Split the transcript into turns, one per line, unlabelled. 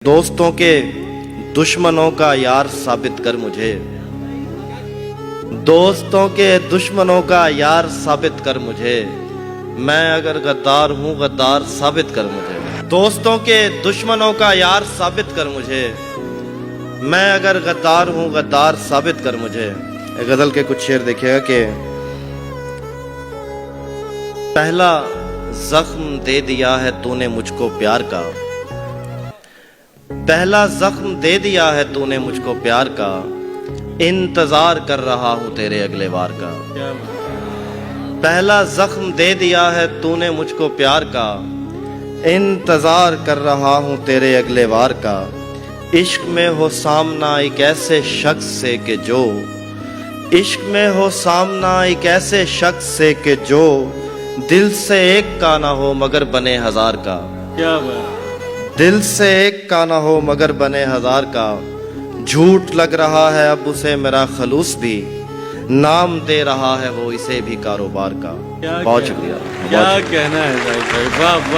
दोस्तों के दुश्मनों का यार साबित कर मुझे, दोस्तों के दुश्मनों का यार साबित कर मुझे, मैं अगर गद्दार हूँ गद्दार साबित कर मुझे। दोस्तों के दुश्मनों का यार साबित कर मुझे, मैं अगर गद्दार हूँ गद्दार साबित कर मुझे। एक गजल के कुछ शेर देखिएगा कि पहला जख्म दे दिया है तूने मुझको प्यार का, पहला जख्म दे दिया है तूने मुझको प्यार का, इंतजार कर रहा हूँ तेरे अगले वार का। पहला जख्म दे दिया है तूने मुझको प्यार का, इंतजार कर रहा हूँ तेरे अगले वार का। इश्क में हो सामना एक ऐसे शख्स से कि जो, इश्क में हो सामना एक ऐसे शख्स से कि जो दिल से एक का ना हो मगर बने हजार का।
क्या बात,
दिल से एक का ना हो मगर बने हजार का। झूठ लग रहा है अब उसे मेरा खलूस भी, नाम दे रहा है वो इसे भी कारोबार का।
क्या
बहुत
कहना-
शुक्रिया।
क्या कहना है भाई, वाह वाह।